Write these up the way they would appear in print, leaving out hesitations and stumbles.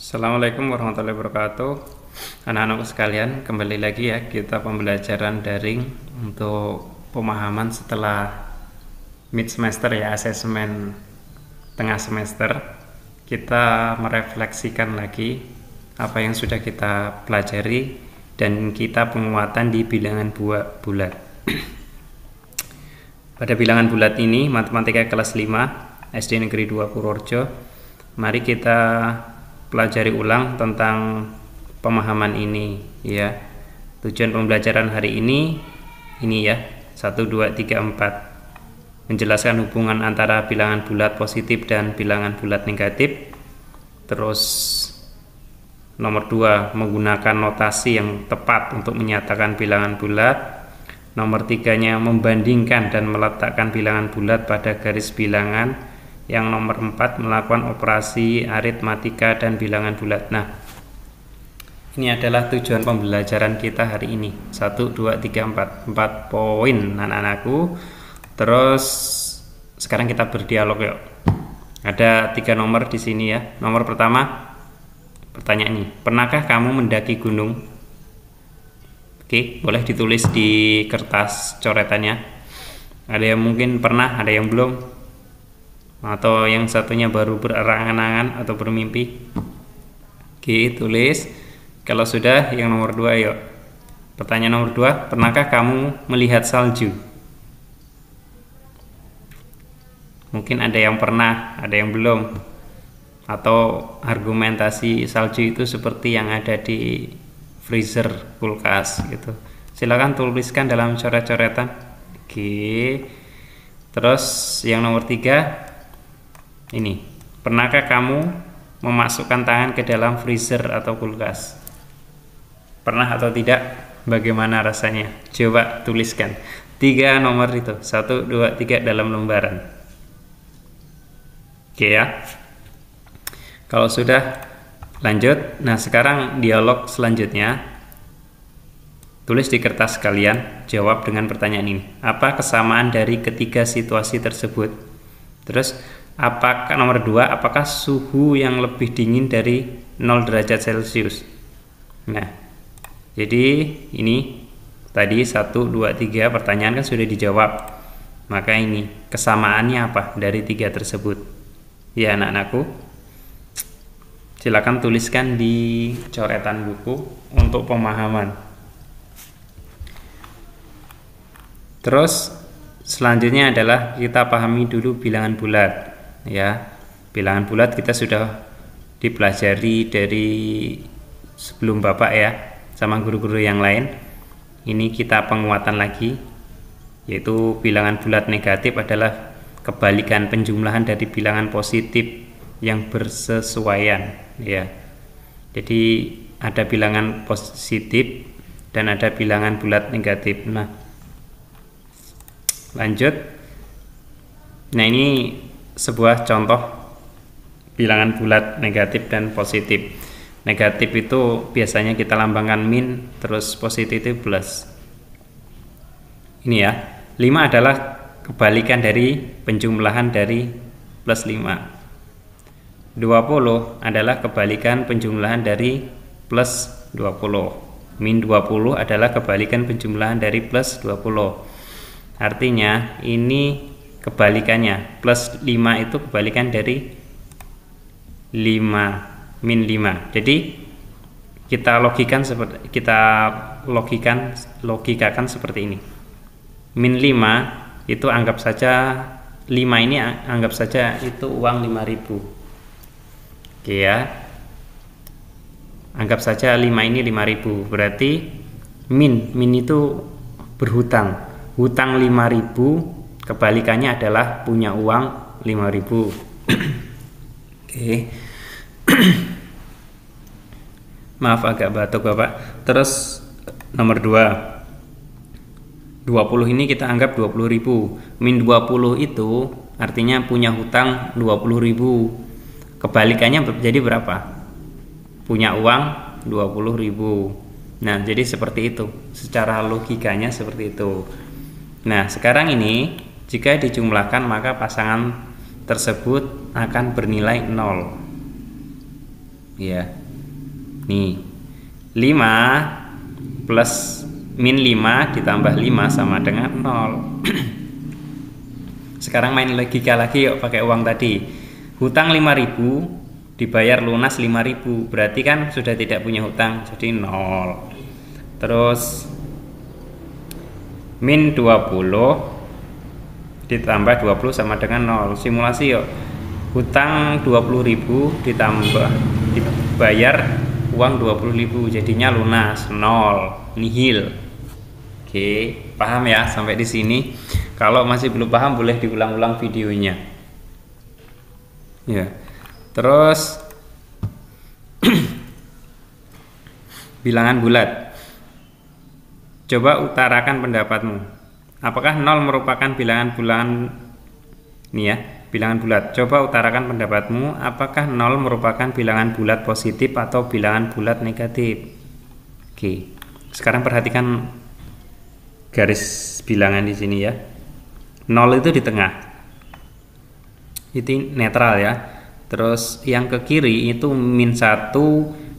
Assalamualaikum warahmatullahi wabarakatuh. Anak-anakku sekalian, kembali lagi ya kita pembelajaran daring untuk pemahaman setelah mid semester ya, asesmen tengah semester. Kita merefleksikan lagi apa yang sudah kita pelajari dan kita penguatan di bilangan bulat. Pada bilangan bulat ini matematika kelas 5 SD Negeri 2 Purworejo. Mari kita pelajari ulang tentang pemahaman ini ya. Tujuan pembelajaran hari ini ya, 1 2 3 4 menjelaskan hubungan antara bilangan bulat positif dan bilangan bulat negatif. Terus nomor 2, menggunakan notasi yang tepat untuk menyatakan bilangan bulat. Nomor 3-nya membandingkan dan meletakkan bilangan bulat pada garis bilangan. Yang nomor 4, melakukan operasi aritmatika dan bilangan bulat. Nah, ini adalah tujuan pembelajaran kita hari ini. 1 2 3 4 poin anak-anakku. Terus sekarang kita berdialog yuk. Ada 3 nomor di sini ya. Nomor pertama, pertanyaan ini, pernahkah kamu mendaki gunung? Oke, boleh ditulis di kertas coretannya. Ada yang mungkin pernah, ada yang belum, atau yang satunya baru berangan-angan atau bermimpi. Oke, tulis. Kalau sudah, yang nomor 2 yuk. Pertanyaan nomor 2, pernahkah kamu melihat salju? Mungkin ada yang pernah, ada yang belum. Atau argumentasi salju itu seperti yang ada di freezer kulkas gitu. Silakan tuliskan dalam coret-coretan. Oke. Terus yang nomor 3, ini, pernahkah kamu memasukkan tangan ke dalam freezer atau kulkas? Pernah atau tidak? Bagaimana rasanya? Coba tuliskan 3 nomor itu, 1 2 3 dalam lembaran. Oke ya. Kalau sudah, lanjut. Nah, sekarang dialog selanjutnya. Tulis di kertas kalian, jawab dengan pertanyaan ini. Apa kesamaan dari ketiga situasi tersebut? Terus, apakah nomor 2, apakah suhu yang lebih dingin dari 0 derajat Celcius? Nah, jadi ini tadi 1 2 3 pertanyaan kan sudah dijawab. Maka ini kesamaannya apa dari 3 tersebut? Ya anak-anakku, silakan tuliskan di coretan buku untuk pemahaman. Terus selanjutnya adalah kita pahami dulu bilangan bulat ya. Bilangan bulat kita sudah dipelajari dari sebelum Bapak ya, sama guru-guru yang lain. Ini kita penguatan lagi, yaitu bilangan bulat negatif adalah kebalikan penjumlahan dari bilangan positif yang bersesuaian ya. Jadi ada bilangan positif dan ada bilangan bulat negatif. Nah, lanjut. Nah, ini sebuah contoh bilangan bulat negatif dan positif. Negatif itu biasanya kita lambangkan min, terus positif itu plus. Ini ya, 5 adalah kebalikan dari penjumlahan dari plus 5. 20 adalah kebalikan penjumlahan dari plus 20. Min 20 adalah kebalikan penjumlahan dari plus 20. Artinya ini kebalikannya, plus 5 itu kebalikan dari 5 min 5. Jadi kita logikakan seperti ini. Min 5 itu anggap saja 5 ini anggap saja itu uang 5.000. Oke ya. Anggap saja 5 ini 5.000. Berarti min itu berhutang. Hutang 5.000 kebalikannya adalah punya uang 5.000. Oke. Maaf agak batuk Bapak. Terus nomor 2, 20 ini kita anggap 20.000. Min 20 itu artinya punya hutang 20.000. Kebalikannya jadi berapa? Punya uang 20.000. Nah, jadi seperti itu. Secara logikanya seperti itu. Nah, sekarang ini jika dijumlahkan maka pasangan tersebut akan bernilai 0. ya. Nih, 5 plus min 5 ditambah 5 sama dengan 0. Sekarang main logika lagi yuk, pakai uang tadi. Hutang 5.000 dibayar lunas 5.000, berarti kan sudah tidak punya hutang, jadi 0. Terus min 20 ditambah 20 sama dengan 0. Simulasi yuk. Hutang 20.000 ditambah dibayar uang 20.000, jadinya lunas 0, nihil. Oke, paham ya sampai di sini? Kalau masih belum paham boleh diulang-ulang videonya. Ya. Terus bilangan bulat. Coba utarakan pendapatmu. Apakah 0 merupakan bilangan ini ya, bilangan bulat? Coba utarakan pendapatmu, apakah 0 merupakan bilangan bulat positif atau bilangan bulat negatif? Oke. Sekarang perhatikan garis bilangan di sini ya. 0 itu di tengah. Itu netral ya. Terus yang ke kiri itu min 1,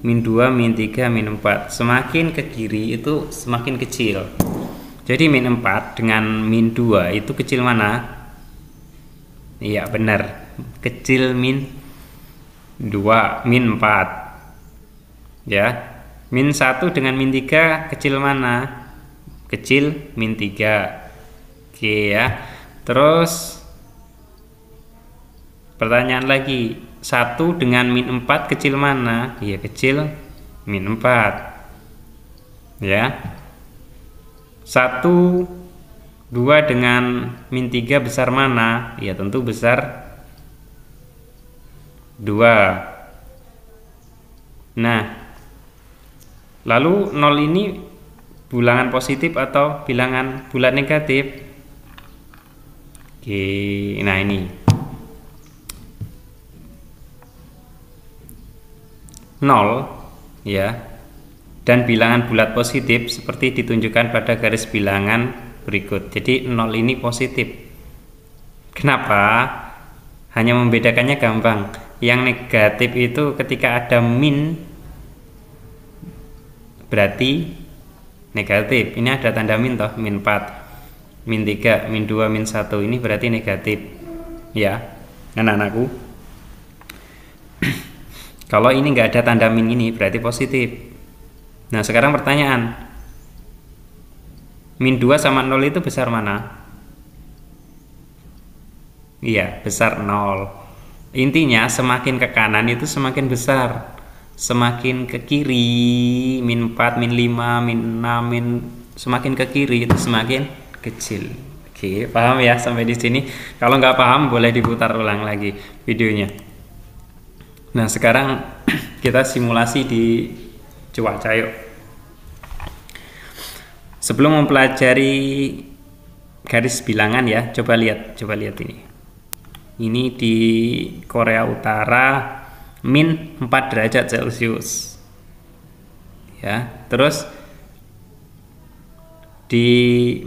min 2, min 3, min 4. Semakin ke kiri itu semakin kecil. Jadi min 4 dengan min 2 itu kecil mana? Iya benar, kecil min 2, min 4 ya. Min 1 dengan min 3 kecil mana? Kecil min 3. Oke ya. Terus pertanyaan lagi, 1 dengan min 4 kecil mana? Iya kecil min 4 ya. 1, 2 dengan min 3 besar mana? Ya tentu besar 2. Nah, lalu 0 ini bilangan positif atau bilangan bulat negatif? Oke, nah ini 0 ya. Dan bilangan bulat positif seperti ditunjukkan pada garis bilangan berikut. Jadi 0 ini positif. Kenapa? Hanya membedakannya gampang. Yang negatif itu ketika ada min berarti negatif. Ini ada tanda min toh, min 4, min 3, min 2, min 1. Ini berarti negatif. Ya, anak-anakku. Kalau ini nggak ada tanda min ini berarti positif. Nah, sekarang pertanyaan. Min 2 sama 0 itu besar mana? Iya, besar 0. Intinya semakin ke kanan itu semakin besar. Semakin ke kiri, min 4, min 5, min 6, semakin ke kiri itu semakin kecil. Oke, paham ya sampai di sini? Kalau nggak paham boleh diputar ulang lagi videonya. Nah, sekarang kita simulasi di cuaca yuk. Sebelum mempelajari garis bilangan ya, coba lihat ini. Ini di Korea Utara min 4 derajat Celcius. Ya, terus di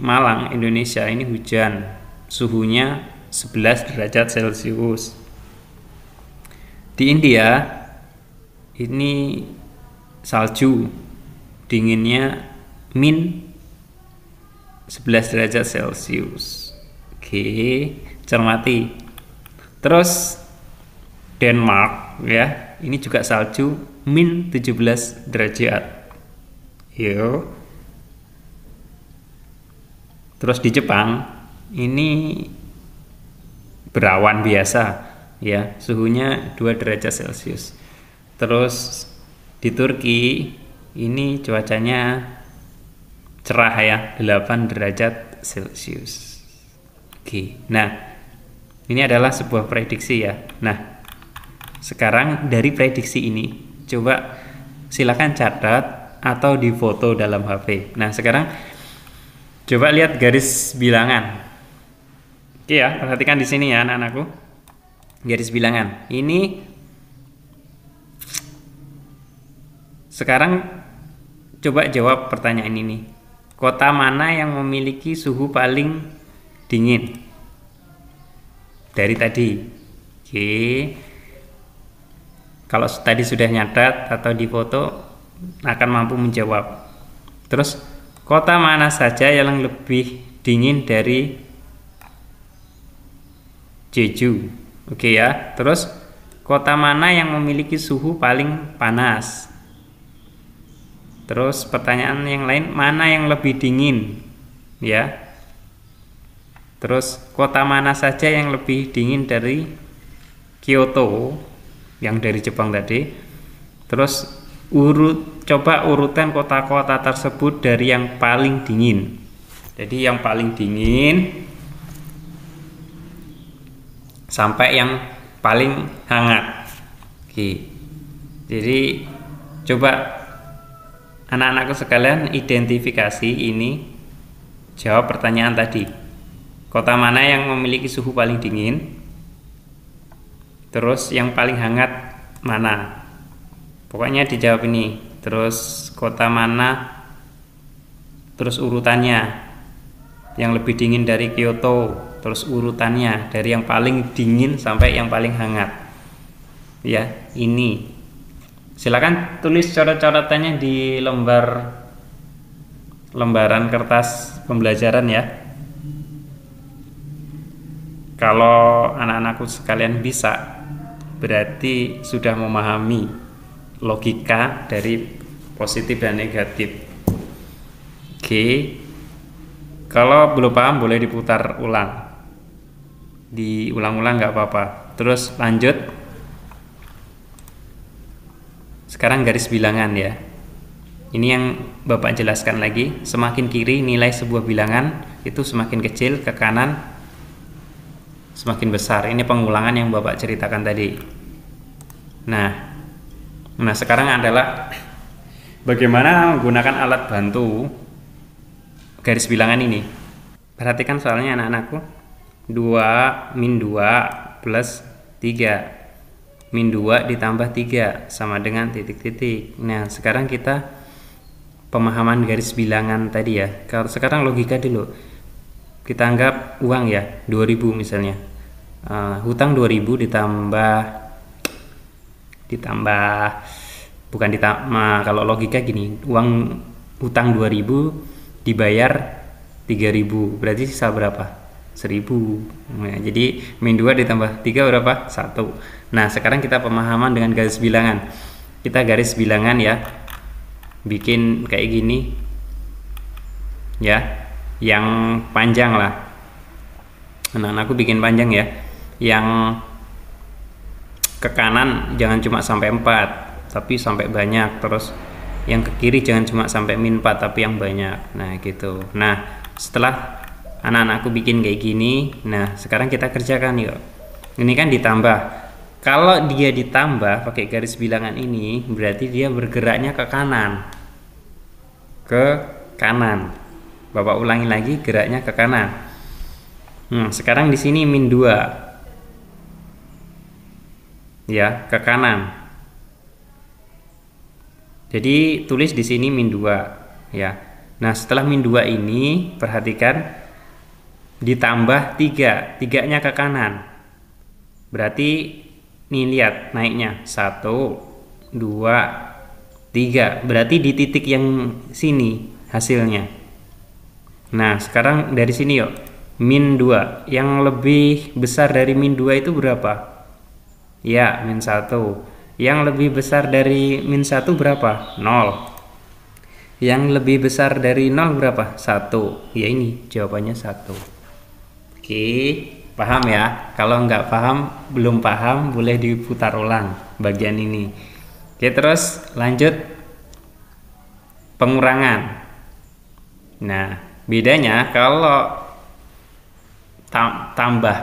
Malang, Indonesia ini hujan. Suhunya 11 derajat Celcius. Di India ini salju, dinginnya min 11 derajat Celcius. Oke, cermati. Terus Denmark ya, ini juga salju min 17 derajat. Yo. Terus di Jepang ini berawan biasa ya, suhunya 2 derajat Celcius. Terus di Turki ini cuacanya cerah ya, 8 derajat Celcius. Oke, nah ini adalah sebuah prediksi ya. Nah, sekarang dari prediksi ini coba silakan catat atau difoto dalam HP. Nah, sekarang coba lihat garis bilangan. Oke ya, perhatikan di sini ya anak-anakku. Garis bilangan. Ini sekarang coba jawab pertanyaan ini. Kota mana yang memiliki suhu paling dingin? Dari tadi. Oke. Kalau tadi sudah nyatet atau difoto akan mampu menjawab. Terus kota mana saja yang lebih dingin dari Jeju? Oke ya. Terus kota mana yang memiliki suhu paling panas? Terus pertanyaan yang lain, mana yang lebih dingin? Ya. Terus kota mana saja yang lebih dingin dari Kyoto, yang dari Jepang tadi? Terus coba urutan kota-kota tersebut dari yang paling dingin. Jadi yang paling dingin sampai yang paling hangat. Oke. Jadi coba anak-anakku sekalian identifikasi ini, jawab pertanyaan tadi. Kota mana yang memiliki suhu paling dingin? Terus yang paling hangat mana? Pokoknya dijawab ini. Terus kota mana? Terus urutannya. Yang lebih dingin dari Kyoto. Terus urutannya dari yang paling dingin sampai yang paling hangat. Ya, ini. Silakan tulis coret-coretannya di lembaran kertas pembelajaran ya. Kalau anak-anakku sekalian bisa, berarti sudah memahami logika dari positif dan negatif. Oke. Kalau belum paham boleh diputar ulang. Diulang-ulang nggak apa-apa. Terus lanjut. Sekarang garis bilangan ya. Ini yang Bapak jelaskan lagi. Semakin kiri nilai sebuah bilangan itu semakin kecil, ke kanan semakin besar. Ini pengulangan yang Bapak ceritakan tadi. Nah sekarang adalah bagaimana menggunakan alat bantu garis bilangan ini. Perhatikan soalnya anak-anakku. 2 min 2 plus 3. Min 2 ditambah 3 sama dengan titik-titik. Nah sekarang kita pemahaman garis bilangan tadi ya. Kalau sekarang logika dulu. Kita anggap uang ya, 2000 misalnya. Hutang 2000 kalau logika gini, uang hutang 2000 dibayar 3000, berarti sisa berapa? 1000. Nah, jadi min 2 ditambah 3 berapa? 1. Nah sekarang kita pemahaman dengan garis bilangan. Kita garis bilangan ya, bikin kayak gini ya, yang panjang lah. Anak-anakku bikin panjang ya, yang ke kanan jangan cuma sampai 4 tapi sampai banyak. Terus yang ke kiri jangan cuma sampai min 4 tapi yang banyak. Nah gitu. Nah setelah anak-anakku bikin kayak gini, nah sekarang kita kerjakan yuk. Ini kan ditambah. Kalau dia ditambah pakai garis bilangan ini, berarti dia bergeraknya ke kanan. Ke kanan. Bapak ulangi lagi, geraknya ke kanan. Sekarang di sini min 2. Ya, ke kanan. Jadi tulis di sini min 2 ya. Nah, setelah min 2 ini perhatikan ditambah 3. 3-nya ke kanan. Berarti nih lihat naiknya 1 2 3. Berarti di titik yang sini hasilnya. Nah sekarang dari sini yuk, min 2 yang lebih besar dari min 2 itu berapa? Ya min 1. Yang lebih besar dari min 1 berapa? 0. Yang lebih besar dari 0 berapa? 1. Ya ini jawabannya 1. Oke, paham ya? Kalau nggak paham, belum paham, boleh diputar ulang bagian ini. Oke, terus lanjut pengurangan. Nah bedanya kalau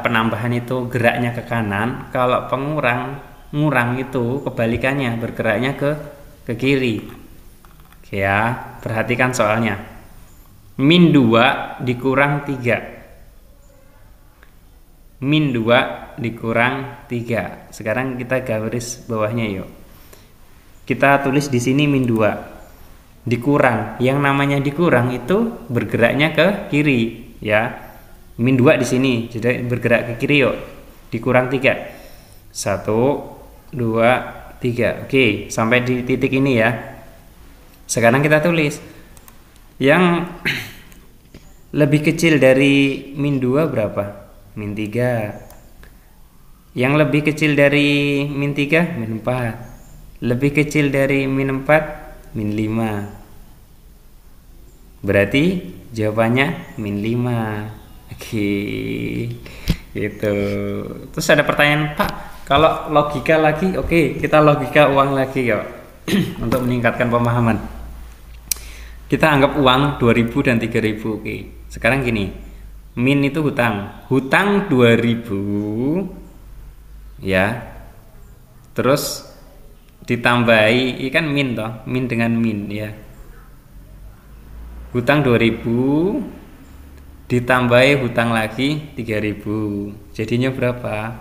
penambahan itu geraknya ke kanan, kalau ngurang itu kebalikannya, bergeraknya ke kiri. Oke ya, perhatikan soalnya. Min 2 dikurang 3. Min 2 dikurang 3. Sekarang kita garis bawahnya yuk. Kita tulis di sini min 2. Dikurang, yang namanya dikurang itu bergeraknya ke kiri ya. Min 2 di sini, jadi bergerak ke kiri yuk. Dikurang 3. 1 2 3. Oke, sampai di titik ini ya. Sekarang kita tulis yang lebih kecil dari min 2 berapa? Min 3. Yang lebih kecil dari min 3, min 4. Lebih kecil dari min 4, min 5. Berarti jawabannya min 5. Oke, gitu. Terus ada pertanyaan, Pak, kalau logika lagi, oke, kita logika uang lagi ya. Untuk meningkatkan pemahaman. Kita anggap uang 2000 dan 3000. Oke. Sekarang gini. Min itu hutang. Hutang 2000 ya. Terus ditambahi ikan min toh, min dengan min ya. Hutang 2000 ditambahi hutang lagi 3000. Jadinya berapa?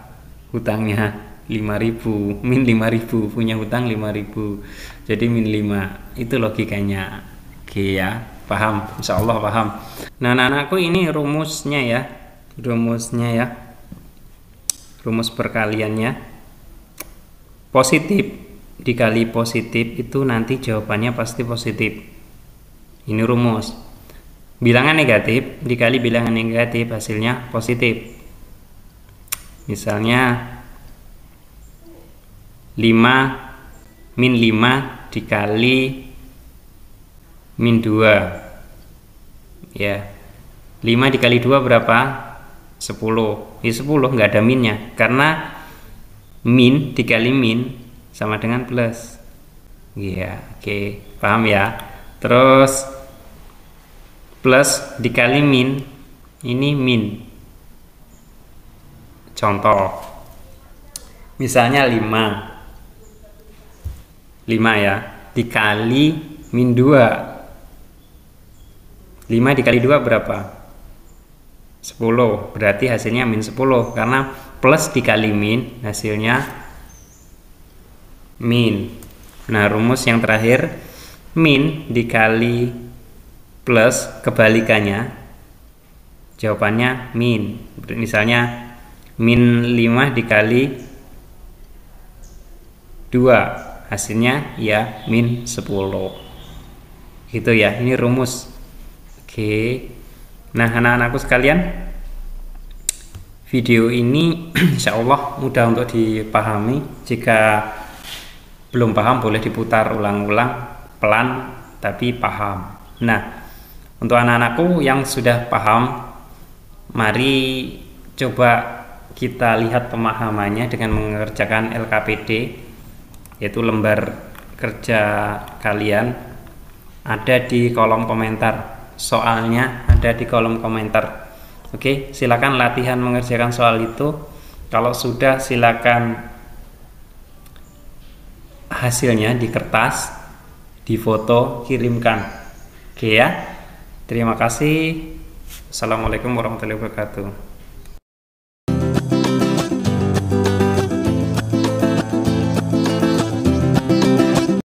Hutangnya 5000, min 5000, punya hutang 5000. Jadi min 5. Itu logikanya. Oke ya, paham? Insyaallah paham. Nah, anak-anakku ini rumusnya ya. Rumusnya ya. Rumus perkaliannya. Positif dikali positif itu nanti jawabannya pasti positif. Ini rumus. Bilangan negatif dikali bilangan negatif hasilnya positif. Misalnya 5 min 5 dikali min 2 ya. 5 dikali 2 berapa? 10. Ini 10 nggak ada minnya karena min dikali min sama dengan plus ya. Oke, paham ya. Terus plus dikali min, ini min. Contoh misalnya 5 ya dikali min 2. 5 dikali 2 berapa? 10. Berarti hasilnya min 10 karena plus dikali min hasilnya min. Nah, rumus yang terakhir, min dikali plus kebalikannya jawabannya min. Misalnya min 5 dikali 2 hasilnya ya min 10 gitu ya. Ini rumus. Oke. Nah, anak-anakku sekalian, video ini insya Allah mudah untuk dipahami. Jika belum paham boleh diputar ulang-ulang, pelan tapi paham. Nah, untuk anak-anakku yang sudah paham, mari coba kita lihat pemahamannya dengan mengerjakan LKPD, yaitu lembar kerja kalian. Ada di kolom komentar. Soalnya ada di kolom komentar. Oke, silakan latihan mengerjakan soal itu. Kalau sudah, silakan hasilnya di kertas, di foto, kirimkan. Oke ya. Terima kasih. Assalamualaikum warahmatullahi wabarakatuh.